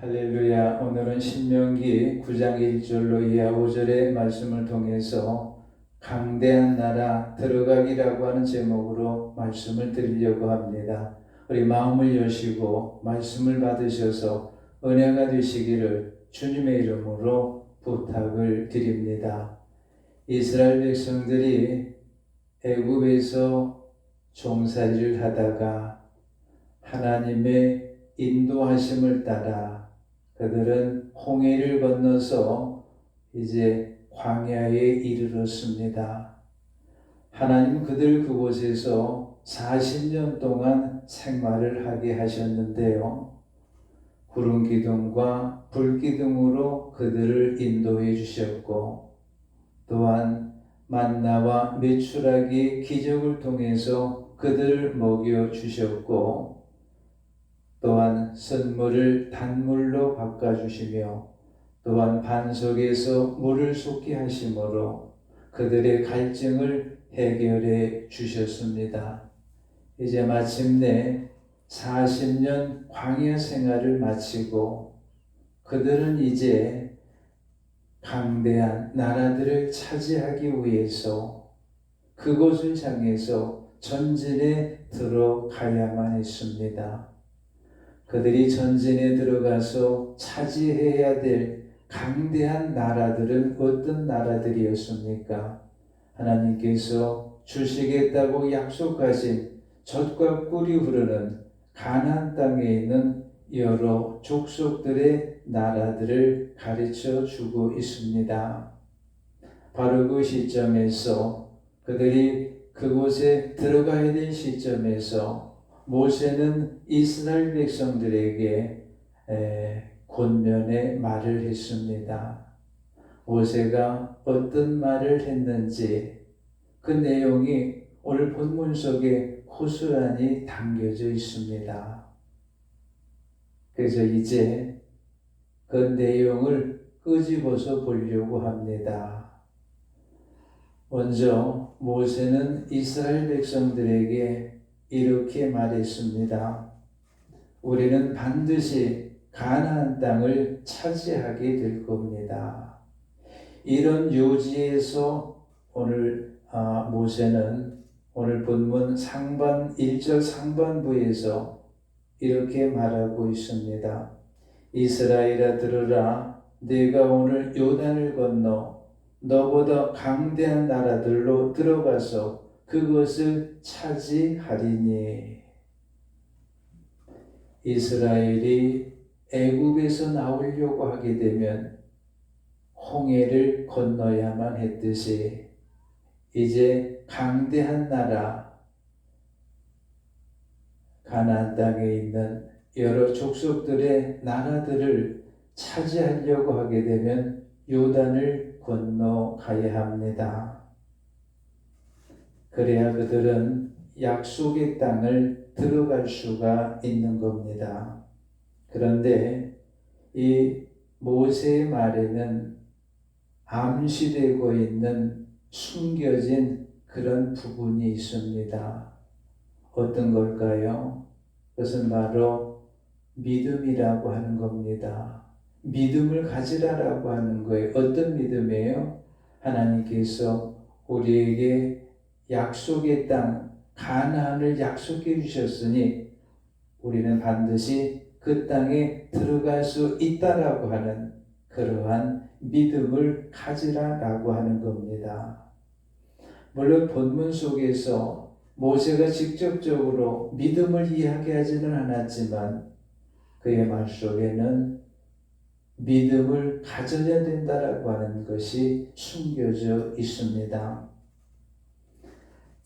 할렐루야. 오늘은 신명기 9장 1절로 이하 5절의 말씀을 통해서 강대한 나라 들어가기라고 하는 제목으로 말씀을 드리려고 합니다. 우리 마음을 여시고 말씀을 받으셔서 은혜가 되시기를 주님의 이름으로 부탁을 드립니다. 이스라엘 백성들이 애굽에서 종살이를 하다가 하나님의 인도하심을 따라 그들은 홍해를 건너서 이제 광야에 이르렀습니다. 하나님 그들 그곳에서 40년 동안 생활을 하게 하셨는데요. 구름 기둥과 불 기둥으로 그들을 인도해 주셨고, 또한 만나와 메추라기 기적을 통해서 그들을 먹여 주셨고, 또한 선물을 단물로 바꿔주시며 또한 반석에서 물을 솟게 하심으로 그들의 갈증을 해결해 주셨습니다. 이제 마침내 40년 광야 생활을 마치고 그들은 이제 강대한 나라들을 차지하기 위해서 그곳을 향해서 전진에 들어가야만 했습니다. 그들이 전진에 들어가서 차지해야 될 강대한 나라들은 어떤 나라들이었습니까? 하나님께서 주시겠다고 약속하신 젖과 꿀이 흐르는 가나안 땅에 있는 여러 족속들의 나라들을 가르쳐 주고 있습니다. 바로 그 시점에서 그들이 그곳에 들어가야 될 시점에서 모세는 이스라엘 백성들에게 권면의 말을 했습니다. 모세가 어떤 말을 했는지 그 내용이 오늘 본문 속에 고스란히 담겨져 있습니다. 그래서 이제 그 내용을 끄집어서 보려고 합니다. 먼저 모세는 이스라엘 백성들에게 이렇게 말했습니다. 우리는 반드시 가나안 땅을 차지하게 될 겁니다. 이런 요지에서 오늘 모세는 오늘 본문 상반 1절 상반부에서 이렇게 말하고 있습니다. 이스라엘아 들으라. 내가 오늘 요단을 건너 너보다 강대한 나라들로 들어가서 그것을 차지하리니. 이스라엘이 애굽에서 나오려고 하게 되면 홍해를 건너야만 했듯이 이제 강대한 나라 가나안 땅에 있는 여러 족속들의 나라들을 차지하려고 하게 되면 요단을 건너가야 합니다. 그래야 그들은 약속의 땅을 들어갈 수가 있는 겁니다. 그런데 이 모세의 말에는 암시되고 있는 숨겨진 그런 부분이 있습니다. 어떤 걸까요? 그것은 바로 믿음이라고 하는 겁니다. 믿음을 가지라라고 하는 거예요. 어떤 믿음이에요? 하나님께서 우리에게 약속의 땅 가나안을 약속해 주셨으니 우리는 반드시 그 땅에 들어갈 수 있다라고 하는 그러한 믿음을 가지라라고 하는 겁니다. 물론 본문 속에서 모세가 직접적으로 믿음을 이야기하지는 않았지만 그의 말 속에는 믿음을 가져야 된다라고 하는 것이 숨겨져 있습니다.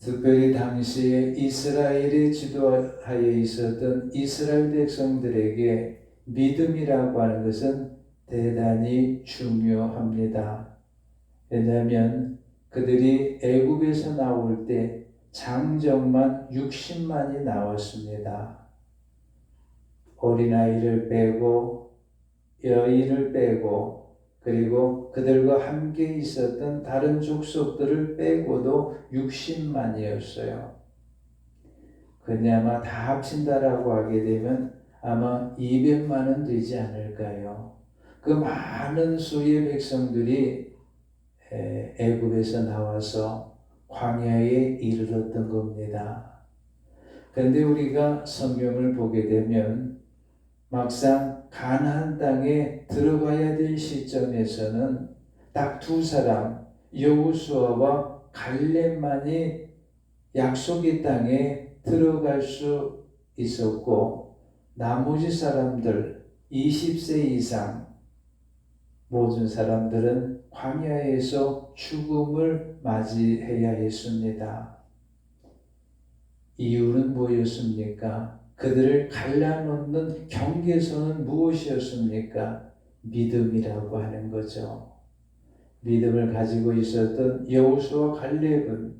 특별히 당시에 이스라엘의 지도하에 있었던 이스라엘 백성들에게 믿음이라고 하는 것은 대단히 중요합니다. 왜냐하면 그들이 애굽에서 나올 때 장정만 60만이 나왔습니다. 어린아이를 빼고 여인을 빼고 그리고 그들과 함께 있었던 다른 족속들을 빼고도 60만이었어요. 그나마 다 합친다라고 하게 되면 아마 200만은 되지 않을까요? 그 많은 수의 백성들이 애굽에서 나와서 광야에 이르렀던 겁니다. 그런데 우리가 성경을 보게 되면 막상 가나안 땅에 들어가야 될 시점에서는 딱 두 사람, 여호수아와 갈렙만이 약속의 땅에 들어갈 수 있었고, 나머지 사람들 20세 이상 모든 사람들은 광야에서 죽음을 맞이해야 했습니다. 이유는 뭐였습니까? 그들을 갈라놓는 경계선은 무엇이었습니까? 믿음이라고 하는 거죠. 믿음을 가지고 있었던 여호수아 갈렙은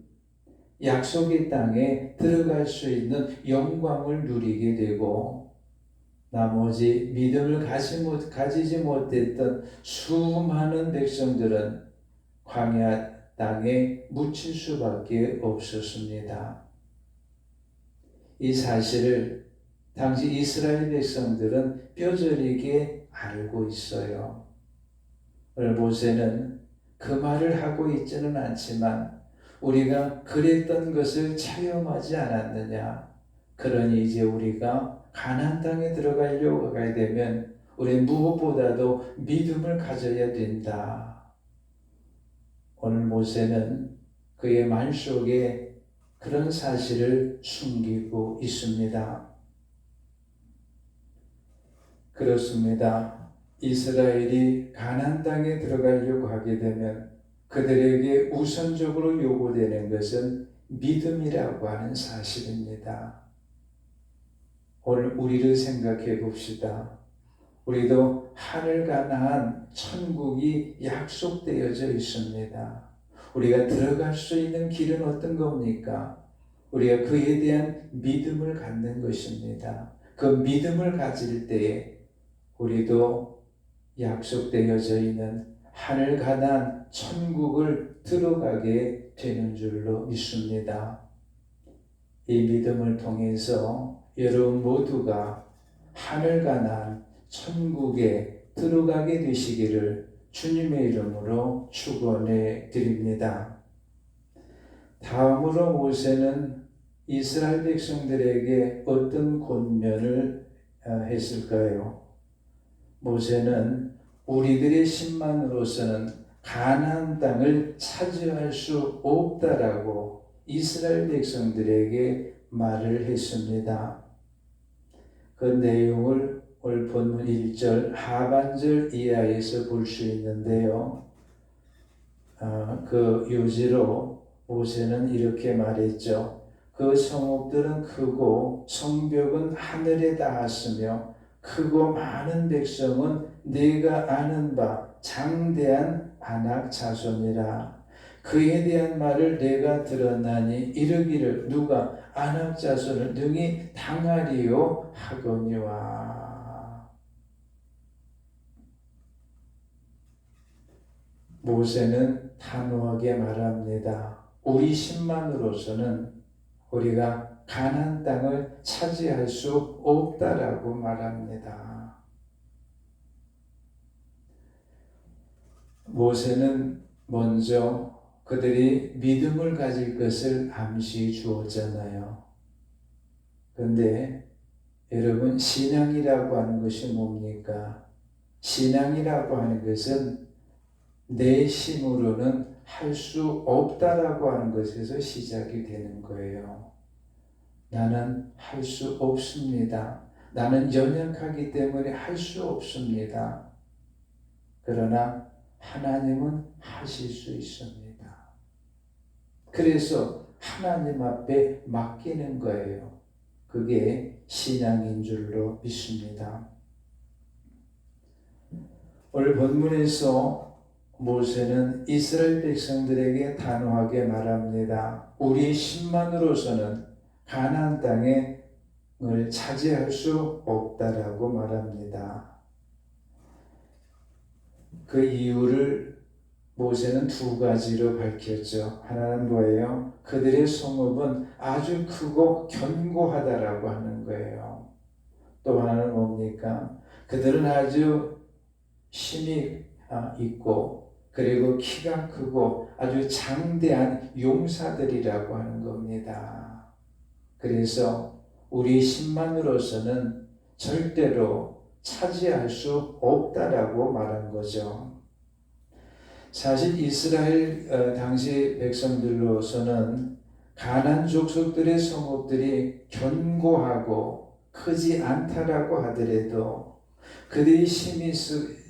약속의 땅에 들어갈 수 있는 영광을 누리게 되고, 나머지 믿음을 가지지 못했던 수많은 백성들은 광야 땅에 묻힐 수밖에 없었습니다. 이 사실을 당시 이스라엘 백성들은 뼈저리게 알고 있어요. 오늘 모세는 그 말을 하고 있지는 않지만 우리가 그랬던 것을 체험하지 않았느냐. 그러니 이제 우리가 가나안 땅에 들어가려고 하게 되면 우리 무엇보다도 믿음을 가져야 된다. 오늘 모세는 그의 말 속에 그런 사실을 숨기고 있습니다. 그렇습니다. 이스라엘이 가나안 땅에 들어가려고 하게 되면 그들에게 우선적으로 요구되는 것은 믿음이라고 하는 사실입니다. 오늘 우리를 생각해 봅시다. 우리도 하늘 가나안 천국이 약속되어져 있습니다. 우리가 들어갈 수 있는 길은 어떤 겁니까? 우리가 그에 대한 믿음을 갖는 것입니다. 그 믿음을 가질 때에 우리도 약속되어져 있는 하늘 가나안 천국을 들어가게 되는 줄로 믿습니다. 이 믿음을 통해서 여러분 모두가 하늘 가나안 천국에 들어가게 되시기를 주님의 이름으로 축원해 드립니다. 다음으로 모세는 이스라엘 백성들에게 어떤 권면을 했을까요? 모세는 우리들의 힘만으로서는 가나안 땅을 차지할 수 없다라고 이스라엘 백성들에게 말을 했습니다. 그 내용을 오늘 본문 1절 하반절 이하에서 볼 수 있는데요. 그 요지로 모세는 이렇게 말했죠. 그 성읍들은 크고 성벽은 하늘에 닿았으며 크고 많은 백성은 네가 아는 바 장대한 아낙 자손이라. 그에 대한 말을 내가 들었나니 이르기를 누가 아낙 자손을 능히 당하리요 하거니와. 모세는 단호하게 말합니다. 우리 힘만으로서는 우리가 가나안 땅을 차지할 수 없다라고 말합니다. 모세는 먼저 그들이 믿음을 가질 것을 암시해 주었잖아요. 그런데 여러분, 신앙이라고 하는 것이 뭡니까? 신앙이라고 하는 것은 내 힘으로는 할 수 없다라고 하는 것에서 시작이 되는 거예요. 나는 할 수 없습니다. 나는 연약하기 때문에 할 수 없습니다. 그러나 하나님은 하실 수 있습니다. 그래서 하나님 앞에 맡기는 거예요. 그게 신앙인 줄로 믿습니다. 오늘 본문에서 모세는 이스라엘 백성들에게 단호하게 말합니다. 우리 힘만으로서는 가나안 땅을 차지할 수 없다라고 말합니다. 그 이유를 모세는 두 가지로 밝혔죠. 하나는 뭐예요? 그들의 성읍은 아주 크고 견고하다라고 하는 거예요. 또 하나는 뭡니까? 그들은 아주 힘이 있고 그리고 키가 크고 아주 장대한 용사들이라고 하는 겁니다. 그래서 우리 힘만으로서는 절대로 차지할 수 없다라고 말한 거죠. 사실 이스라엘 당시 백성들로서는 가나안 족속들의 성읍들이 견고하고 크지 않다라고 하더라도 그들이 힘이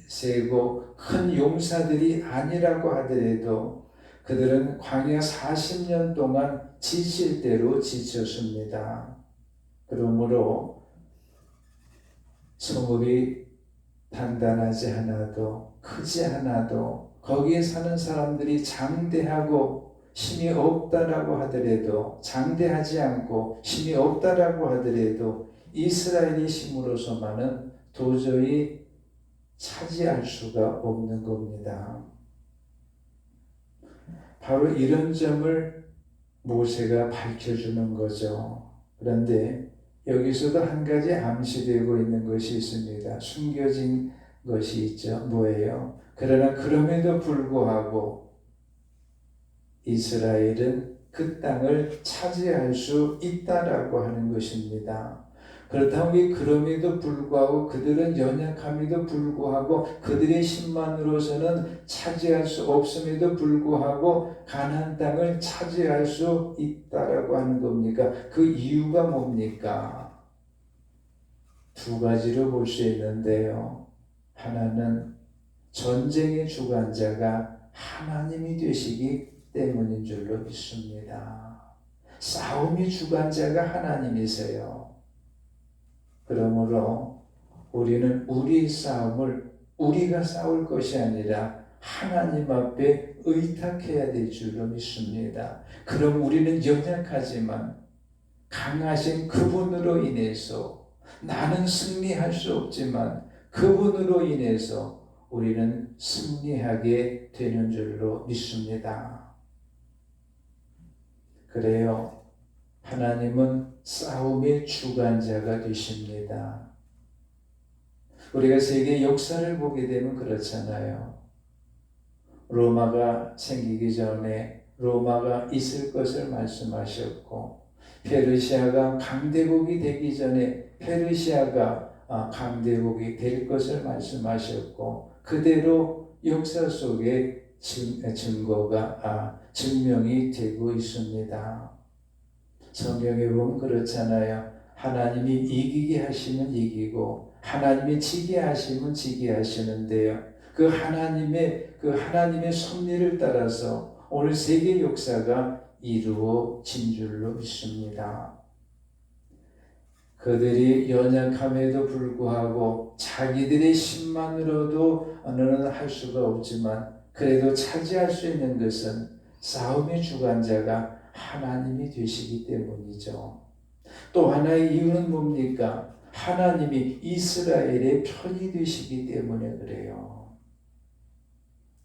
세고 큰 용사들이 아니라고 하더라도 그들은 광야 40년 동안 지칠 대로 지쳤습니다. 그러므로 성읍이 단단하지 않아도 크지 않아도 거기에 사는 사람들이 장대하고 힘이 없다라고 하더라도 장대하지 않고 힘이 없다라고 하더라도 이스라엘의 힘으로서만은 도저히 차지할 수가 없는 겁니다. 바로 이런 점을 모세가 밝혀주는 거죠. 그런데 여기서도 한 가지 암시되고 있는 것이 있습니다. 숨겨진 것이 있죠. 뭐예요? 그러나 그럼에도 불구하고 이스라엘은 그 땅을 차지할 수 있다라고 하는 것입니다. 그렇다면 그럼에도 불구하고 그들은 연약함에도 불구하고 그들의 힘만으로서는 차지할 수 없음에도 불구하고 가나안 땅을 차지할 수 있다라고 하는 겁니까? 그 이유가 뭡니까? 두 가지로 볼 수 있는데요. 하나는 전쟁의 주관자가 하나님이 되시기 때문인 줄로 믿습니다. 싸움의 주관자가 하나님이세요. 그러므로 우리는 우리의 싸움을 우리가 싸울 것이 아니라 하나님 앞에 의탁해야 될 줄로 믿습니다. 그럼 우리는 연약하지만 강하신 그분으로 인해서 나는 승리할 수 없지만 그분으로 인해서 우리는 승리하게 되는 줄로 믿습니다. 그래요. 하나님은 싸움의 주관자가 되십니다. 우리가 세계 역사를 보게 되면 그렇잖아요. 로마가 생기기 전에 로마가 있을 것을 말씀하셨고 페르시아가 강대국이 되기 전에 페르시아가 강대국이 될 것을 말씀하셨고 그대로 역사 속에 증명이 되고 있습니다. 성경에 보면 그렇잖아요. 하나님이 이기게 하시면 이기고 하나님이 지게 하시면 지게 하시는데요. 그 하나님의 섭리를 따라서 오늘 세계 역사가 이루어진 줄로 믿습니다. 그들이 연약함에도 불구하고 자기들의 힘만으로도 할 수가 없지만 그래도 차지할 수 있는 것은 싸움의 주관자가 하나님이 되시기 때문이죠. 또 하나의 이유는 뭡니까? 하나님이 이스라엘의 편이 되시기 때문에 그래요.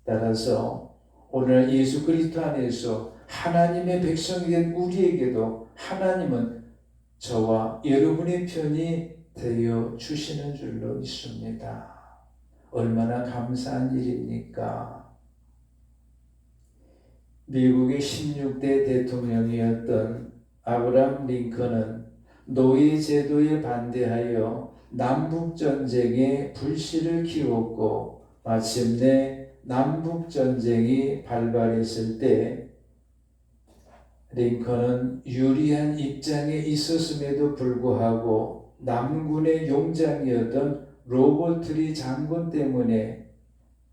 따라서 오늘 예수 그리스도 안에서 하나님의 백성이 된 우리에게도 하나님은 저와 여러분의 편이 되어 주시는 줄로 믿습니다. 얼마나 감사한 일입니까? 미국의 16대 대통령이었던 아브라함 링컨은 노예 제도에 반대하여 남북전쟁에 불씨를 키웠고 마침내 남북전쟁이 발발했을 때 링컨은 유리한 입장에 있었음에도 불구하고 남군의 용장이었던 로버트리 장군 때문에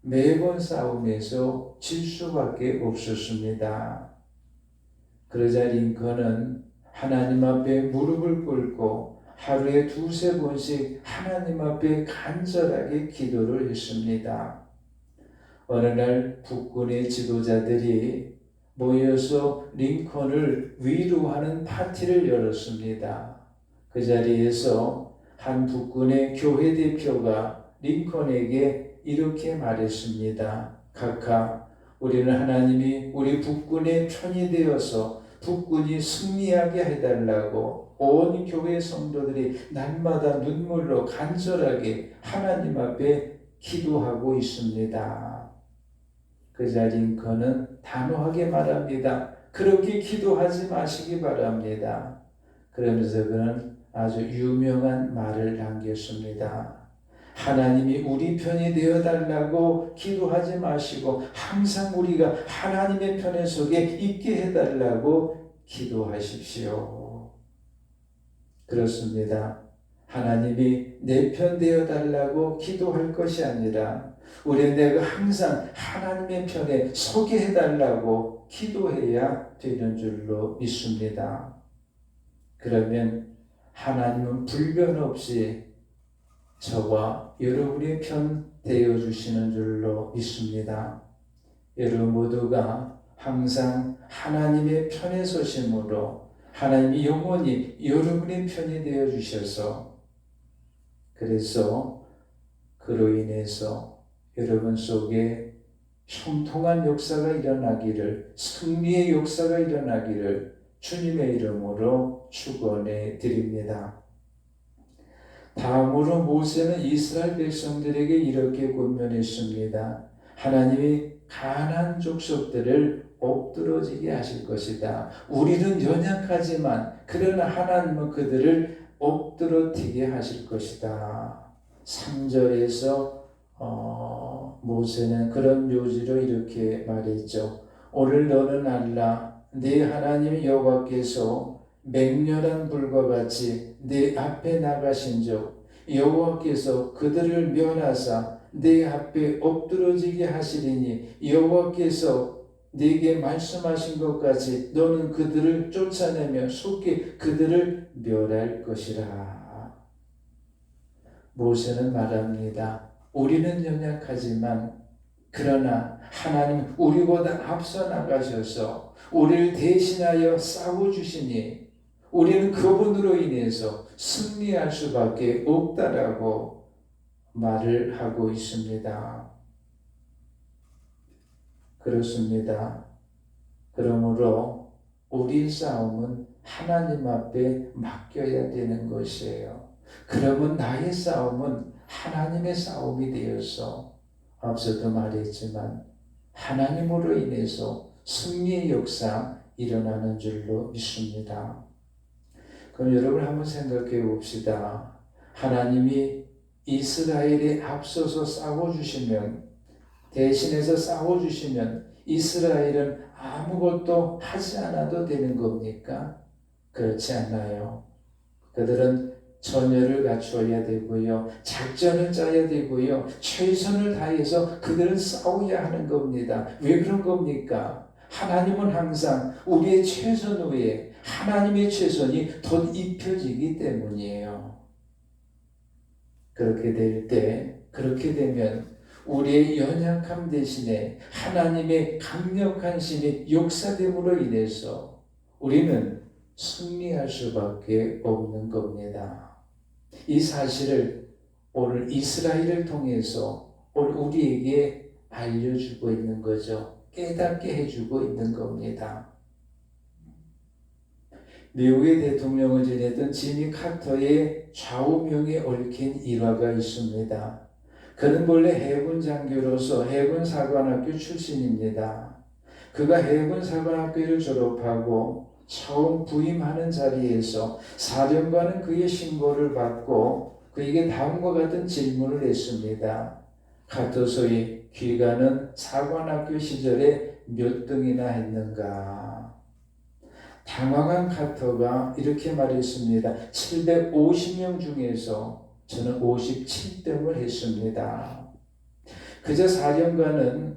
매번 싸움에서 질 수밖에 없었습니다. 그러자 링컨은 하나님 앞에 무릎을 꿇고 하루에 2-3번씩 하나님 앞에 간절하게 기도를 했습니다. 어느 날 북군의 지도자들이 모여서 링컨을 위로하는 파티를 열었습니다. 그 자리에서 한 북군의 교회 대표가 링컨에게 이렇게 말했습니다. 각하, 우리는 하나님이 우리 북군의 편이 되어서 북군이 승리하게 해달라고 온 교회 성도들이 날마다 눈물로 간절하게 하나님 앞에 기도하고 있습니다. 그 자 링컨은 단호하게 말합니다. 그렇게 기도하지 마시기 바랍니다. 그러면서 그는 아주 유명한 말을 남겼습니다. 하나님이 우리 편이 되어달라고 기도하지 마시고 항상 우리가 하나님의 편에 속에 있게 해달라고 기도하십시오. 그렇습니다. 하나님이 내 편 되어달라고 기도할 것이 아니라 우리 내가 항상 하나님의 편에 서게 해달라고 기도해야 되는 줄로 믿습니다. 그러면 하나님은 불변 없이 저와 여러분의 편 되어주시는 줄로 믿습니다. 여러분 모두가 항상 하나님의 편에 서심으로 하나님이 영원히 여러분의 편이 되어주셔서 그래서 그로 인해서 여러분 속에 형통한 역사가 일어나기를, 승리의 역사가 일어나기를 주님의 이름으로 축원해 드립니다. 다음으로 모세는 이스라엘 백성들에게 이렇게 권면했습니다. 하나님이 가나안 족속들을 엎드러지게 하실 것이다. 우리는 연약하지만 그러나 하나님은 그들을 엎드러지게 하실 것이다. 3절에서 모세는 그런 묘지로 이렇게 말했죠. 오늘 너는 알라 네 하나님 여호와께서 맹렬한 불과 같이 네 앞에 나가신즉 여호와께서 그들을 멸하사 네 앞에 엎드러지게 하시리니 여호와께서 네게 말씀하신 것 같이 너는 그들을 쫓아내며 속히 그들을 멸할 것이라. 모세는 말합니다. 우리는 연약하지만 그러나 하나님 우리보다 앞서 나가셔서 우리를 대신하여 싸워주시니 우리는 그분으로 인해서 승리할 수밖에 없다라고 말을 하고 있습니다. 그렇습니다. 그러므로 우리 싸움은 하나님 앞에 맡겨야 되는 것이에요. 그러면 나의 싸움은 하나님의 싸움이 되어서 앞서도 말했지만 하나님으로 인해서 승리의 역사 일어나는 줄로 믿습니다. 그럼 여러분 한번 생각해 봅시다. 하나님이 이스라엘에 앞서서 싸워주시면, 대신해서 싸워주시면 이스라엘은 아무것도 하지 않아도 되는 겁니까? 그렇지 않아요. 그들은 전열을 갖추어야 되고요. 작전을 짜야 되고요. 최선을 다해서 그들은 싸워야 하는 겁니다. 왜 그런 겁니까? 하나님은 항상 우리의 최선 위에 하나님의 최선이 덧 입혀지기 때문이에요. 그렇게 되면 우리의 연약함 대신에 하나님의 강력한 신이 역사됨으로 인해서 우리는 승리할 수밖에 없는 겁니다. 이 사실을 오늘 이스라엘을 통해서 오늘 우리에게 알려주고 있는 거죠. 깨닫게 해주고 있는 겁니다. 미국의 대통령을 지냈던 지미 카터의 좌우명에 얽힌 일화가 있습니다. 그는 본래 해군 장교로서 해군 사관학교 출신입니다. 그가 해군 사관학교를 졸업하고 처음 부임하는 자리에서 사령관은 그의 신고를 받고 그에게 다음과 같은 질문을 했습니다. 카터소의 귀가는 사관학교 시절에 몇 등이나 했는가? 당황한 카터가 이렇게 말했습니다. 750명 중에서 저는 57등을 했습니다. 그저 사령관은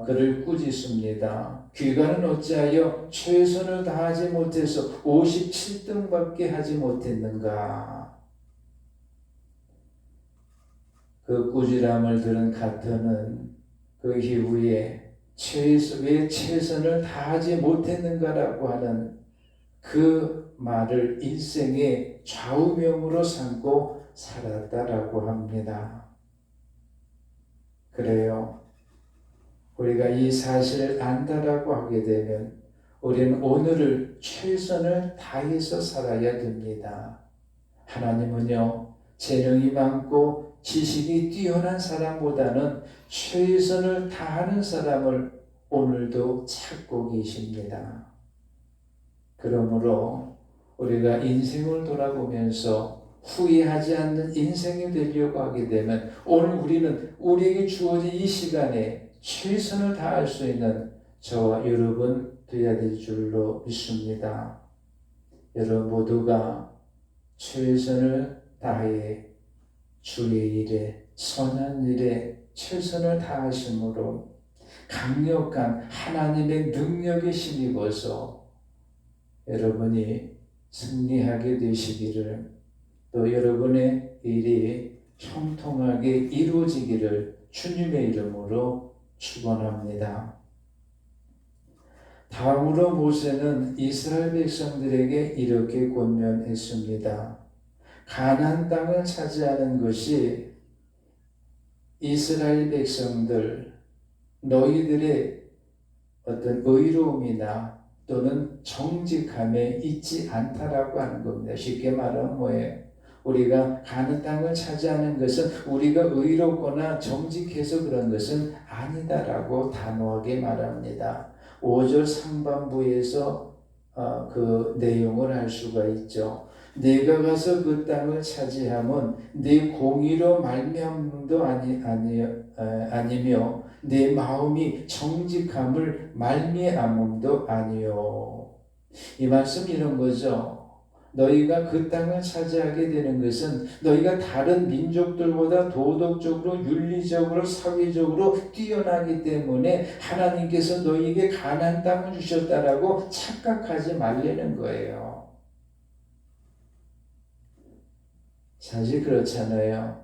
그를 꾸짖습니다. 귀가는 어찌하여 최선을 다하지 못해서 57등밖에 하지 못했는가? 그 꾸지람을 들은 카터는 그 이후에 왜 최선을 다하지 못했는가라고 하는 그 말을 일생의 좌우명으로 삼고 살았다라고 합니다. 그래요. 우리가 이 사실을 안다라고 하게 되면 우리는 오늘을 최선을 다해서 살아야 됩니다. 하나님은요, 재능이 많고 지식이 뛰어난 사람보다는 최선을 다하는 사람을 오늘도 찾고 계십니다. 그러므로 우리가 인생을 돌아보면서 후회하지 않는 인생이 되려고 하게 되면 오늘 우리는 우리에게 주어진 이 시간에 최선을 다할 수 있는 저와 여러분 되어야 될 줄로 믿습니다. 여러분 모두가 최선을 다해 주의 일에 선한 일에 최선을 다하심으로 강력한 하나님의 능력에 힘입어서 여러분이 승리하게 되시기를, 또 여러분의 일이 형통하게 이루어지기를 주님의 이름으로 축원합니다. 다음으로 모세는 이스라엘 백성들에게 이렇게 권면했습니다. 가나안 땅을 차지하는 것이 이스라엘 백성들 너희들의 어떤 의로움이나 또는 정직함에 있지 않다라고 하는 겁니다. 쉽게 말하면 뭐예요? 우리가 가나안 땅을 차지하는 것은 우리가 의롭거나 정직해서 그런 것은 아니다라고 단호하게 말합니다. 5절 상반부에서 그 내용을 알 수가 있죠. 네가 가서 그 땅을 차지하면 네 공의로 말미암음도 아니며 내 마음이 정직함을 말미암음도 아니요. 이 말씀 이런 거죠. 너희가 그 땅을 차지하게 되는 것은 너희가 다른 민족들보다 도덕적으로 윤리적으로 사회적으로 뛰어나기 때문에 하나님께서 너희에게 가나안 땅을 주셨다라고 착각하지 말라는 거예요. 사실 그렇잖아요.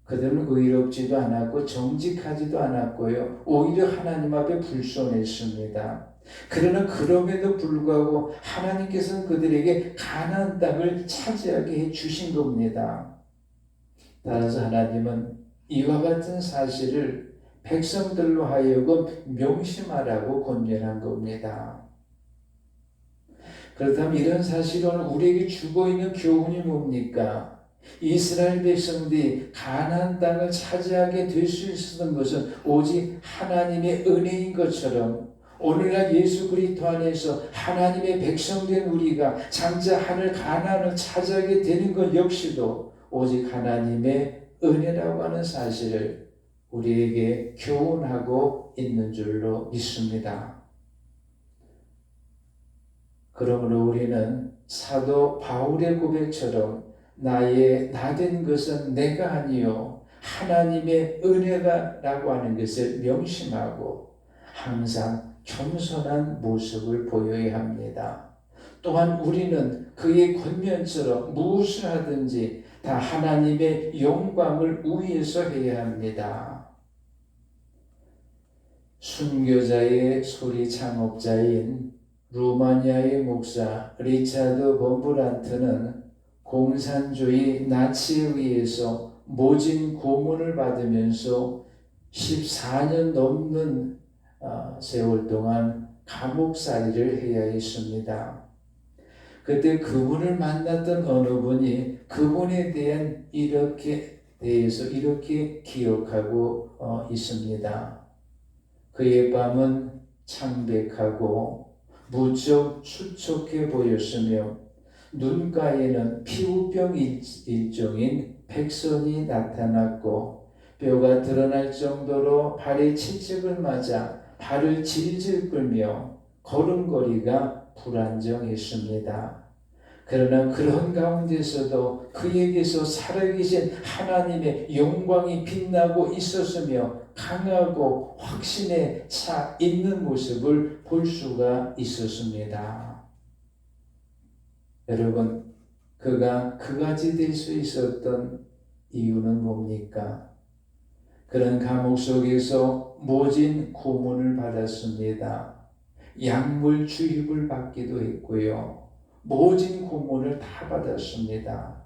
그들은 의롭지도 않았고 정직하지도 않았고요. 오히려 하나님 앞에 불손했습니다. 그러나 그럼에도 불구하고 하나님께서는 그들에게 가나안 땅을 차지하게 해주신 겁니다. 따라서 하나님은 이와 같은 사실을 백성들로 하여금 명심하라고 권면한 겁니다. 그렇다면 이런 사실은 우리에게 주고 있는 교훈이 뭡니까? 이스라엘 백성들이 가나안 땅을 차지하게 될 수 있었던 것은 오직 하나님의 은혜인 것처럼 오늘날 예수 그리스도 안에서 하나님의 백성된 우리가 장차 하늘 가나안을 차지하게 되는 것 역시도 오직 하나님의 은혜라고 하는 사실을 우리에게 교훈하고 있는 줄로 믿습니다. 그러므로 우리는 사도 바울의 고백처럼 나된 것은 내가 아니요 하나님의 은혜다라고 하는 것을 명심하고 항상 겸손한 모습을 보여야 합니다. 또한 우리는 그의 권면처럼 무엇을 하든지 다 하나님의 영광을 위해서 해야 합니다. 순교자의 소리 창업자인 루마니아의 목사 리차드 범브란트는 공산주의 나치에 의해서 모진 고문을 받으면서 14년 넘는 세월 동안 감옥살이를 해야 했습니다. 그때 그분을 만났던 어느 분이 그분에 대해서 이렇게 기억하고 있습니다. 그의 밤은 창백하고 무척 수척해 보였으며 눈가에는 피부병 일종인 백선이 나타났고 뼈가 드러날 정도로 발에 채찍을 맞아 발을 질질 끌며 걸음걸이가 불안정했습니다. 그러나 그런 가운데서도 그에게서 살아계신 하나님의 영광이 빛나고 있었으며 강하고 확신에 차 있는 모습을 볼 수가 있었습니다. 여러분, 그가 그같이 될 수 있었던 이유는 뭡니까? 그런 감옥 속에서 모진 고문을 받았습니다. 약물 주입을 받기도 했고요. 모진 고문을 다 받았습니다.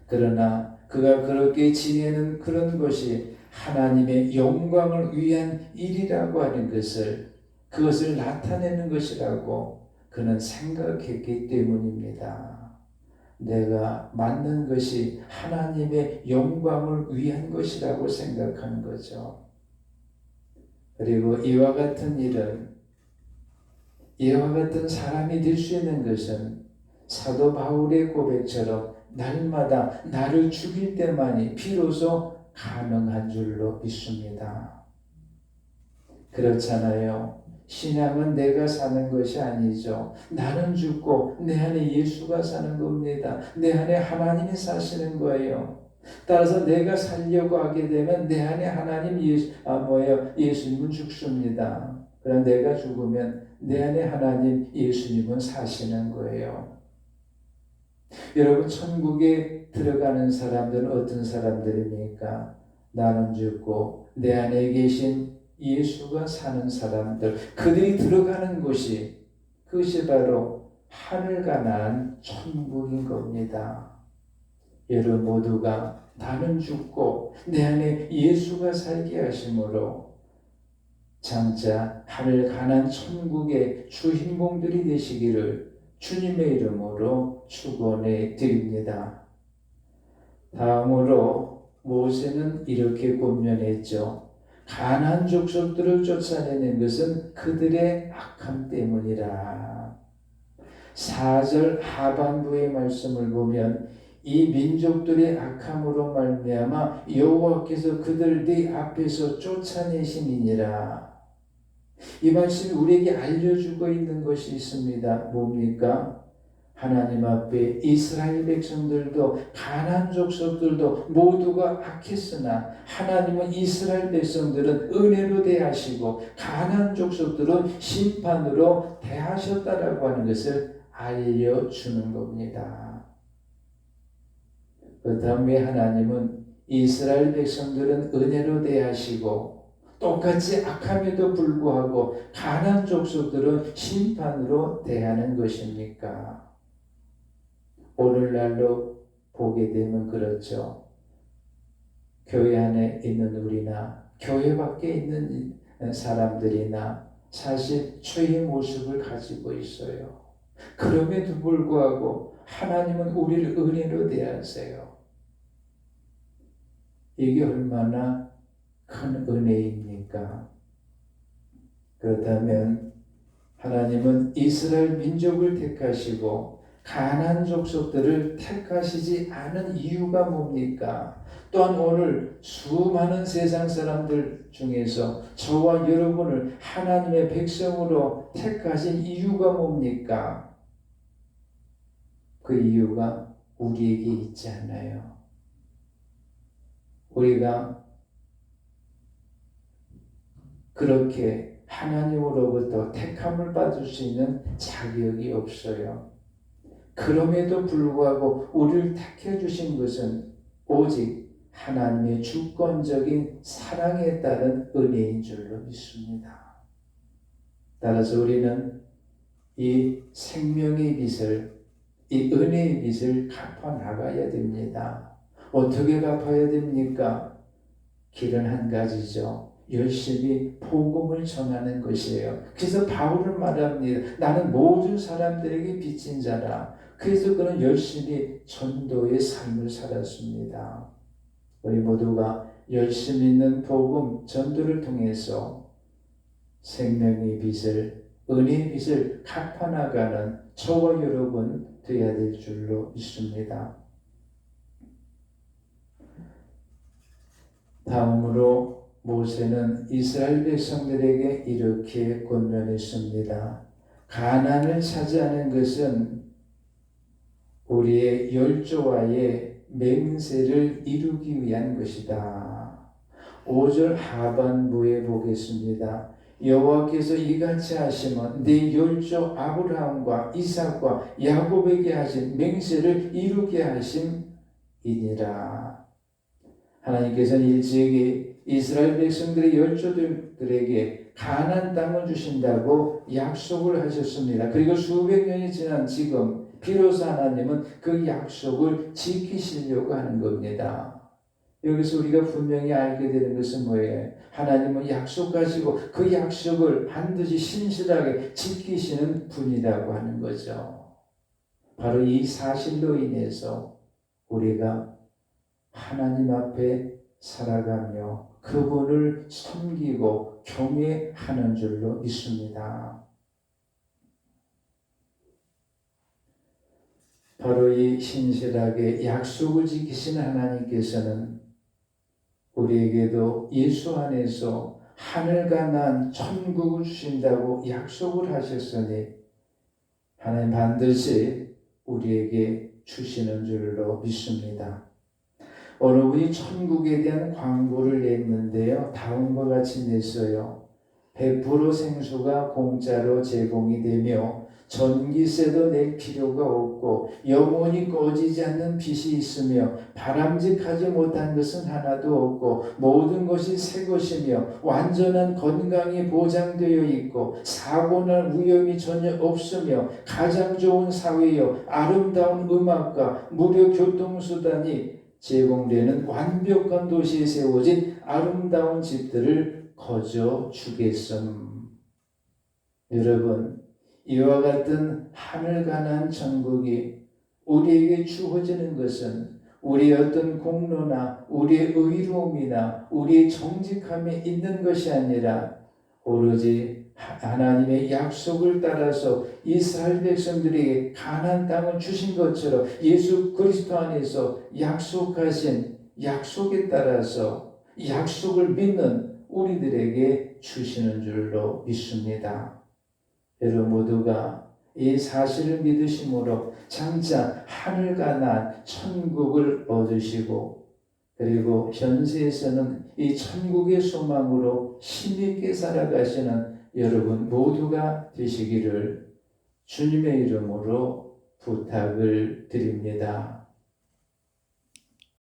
그러나 그가 그렇게 지내는 그런 것이 하나님의 영광을 위한 일이라고 하는 것을 그것을 나타내는 것이라고 그는 생각했기 때문입니다. 내가 만든 것이 하나님의 영광을 위한 것이라고 생각하는 거죠. 그리고 이와 같은 일은, 이와 같은 사람이 될 수 있는 것은 사도 바울의 고백처럼 날마다 나를 죽일 때만이 비로소 가능한 줄로 믿습니다. 그렇잖아요. 신앙은 내가 사는 것이 아니죠. 나는 죽고 내 안에 예수가 사는 겁니다. 내 안에 하나님이 사시는 거예요. 따라서 내가 살려고 하게 되면 내 안에 하나님 예수님은 죽습니다. 그러나 내가 죽으면 내 안에 하나님 예수님은 사시는 거예요. 여러분, 천국에 들어가는 사람들은 어떤 사람들입니까? 나는 죽고 내 안에 계신 예수가 사는 사람들, 그들이 들어가는 곳이, 그것이 바로 하늘 가난 천국인 겁니다. 여러분 모두가 나는 죽고 내 안에 예수가 살게 하심으로 장차 하늘 가난 천국의 주인공들이 되시기를 주님의 이름으로 축원해 드립니다. 다음으로 모세는 이렇게 권면했죠. 가나안 족속들을 쫓아내는 것은 그들의 악함 때문이라. 4절 하반부의 말씀을 보면 이 민족들의 악함으로 말미암아 여호와께서 그들 네 앞에서 쫓아내심이니라. 이 말씀이 우리에게 알려주고 있는 것이 있습니다. 뭡니까? 하나님 앞에 이스라엘 백성들도 가나안 족속들도 모두가 악했으나 하나님은 이스라엘 백성들은 은혜로 대하시고 가나안 족속들은 심판으로 대하셨다라고 하는 것을 알려주는 겁니다. 그렇다면 왜 하나님은 이스라엘 백성들은 은혜로 대하시고 똑같이 악함에도 불구하고 가나안 족속들은 심판으로 대하는 것입니까? 오늘날로 보게 되면 그렇죠. 교회 안에 있는 우리나 교회 밖에 있는 사람들이나 사실 죄의 모습을 가지고 있어요. 그럼에도 불구하고 하나님은 우리를 은혜로 대하세요. 이게 얼마나 큰 은혜입니까? 그렇다면 하나님은 이스라엘 민족을 택하시고 가나안 족속들을 택하시지 않은 이유가 뭡니까? 또한 오늘 수많은 세상 사람들 중에서 저와 여러분을 하나님의 백성으로 택하신 이유가 뭡니까? 그 이유가 우리에게 있지 않아요. 우리가 그렇게 하나님으로부터 택함을 받을 수 있는 자격이 없어요. 그럼에도 불구하고 우리를 택해 주신 것은 오직 하나님의 주권적인 사랑에 따른 은혜인 줄로 믿습니다. 따라서 우리는 이 생명의 빚을, 이 은혜의 빚을 갚아 나가야 됩니다. 어떻게 갚아야 됩니까? 길은 한 가지죠. 열심히 복음을 전하는 것이에요. 그래서 바울은 말합니다. 나는 모든 사람들에게 빚진 자라. 그래서 그는 열심히 전도의 삶을 살았습니다. 우리 모두가 열심히 있는 복음 전도를 통해서 생명의 빚을, 은혜의 빚을 갚아나가는 저와 여러분 되어야 될 줄로 믿습니다. 다음으로 모세는 이스라엘 백성들에게 이렇게 권면했습니다. 가나안을 차지하는 것은 우리의 열조와의 맹세를 이루기 위한 것이다. 5절 하반부에 보겠습니다. 여호와께서 이같이 하시면 네 열조 아브라함과 이삭과 야곱에게 하신 맹세를 이루게 하심이니라. 하나님께서는 일찍이 이스라엘 백성들의 열조들에게 가나안 땅을 주신다고 약속을 하셨습니다. 그리고 수백 년이 지난 지금 비로소 하나님은 그 약속을 지키시려고 하는 겁니다. 여기서 우리가 분명히 알게 되는 것은 뭐예요? 하나님은 약속하시고 그 약속을 반드시 신실하게 지키시는 분이라고 하는 거죠. 바로 이 사실로 인해서 우리가 하나님 앞에 살아가며 그분을 섬기고 경외하는 줄로 믿습니다. 바로 이 신실하게 약속을 지키시는 하나님께서는 우리에게도 예수 안에서 하늘과 난 천국을 주신다고 약속을 하셨으니 하나님 반드시 우리에게 주시는 줄로 믿습니다. 어느 분이 천국에 대한 광고를 냈는데요. 다음과 같이 냈어요. 100% 생수가 공짜로 제공이 되며 전기세도 낼 필요가 없고 영원히 꺼지지 않는 빛이 있으며 바람직하지 못한 것은 하나도 없고 모든 것이 새 것이며 완전한 건강이 보장되어 있고 사고날 위험이 전혀 없으며 가장 좋은 사회요 아름다운 음악과 무료 교통수단이 제공되는 완벽한 도시에 세워진 아름다운 집들을 거저 주겠음. 여러분, 이와 같은 하늘과 난 천국이 우리에게 주어지는 것은 우리의 어떤 공로나 우리의 의로움이나 우리의 정직함에 있는 것이 아니라 오로지 하나님의 약속을 따라서 이스라엘 백성들에게 가나안 땅을 주신 것처럼 예수 그리스도 안에서 약속하신 약속에 따라서 약속을 믿는 우리들에게 주시는 줄로 믿습니다. 여러분 모두가 이 사실을 믿으심으로 장차 하늘과 난 천국을 얻으시고 그리고 현세에서는 이 천국의 소망으로 힘있게 살아가시는 여러분 모두가 되시기를 주님의 이름으로 부탁을 드립니다.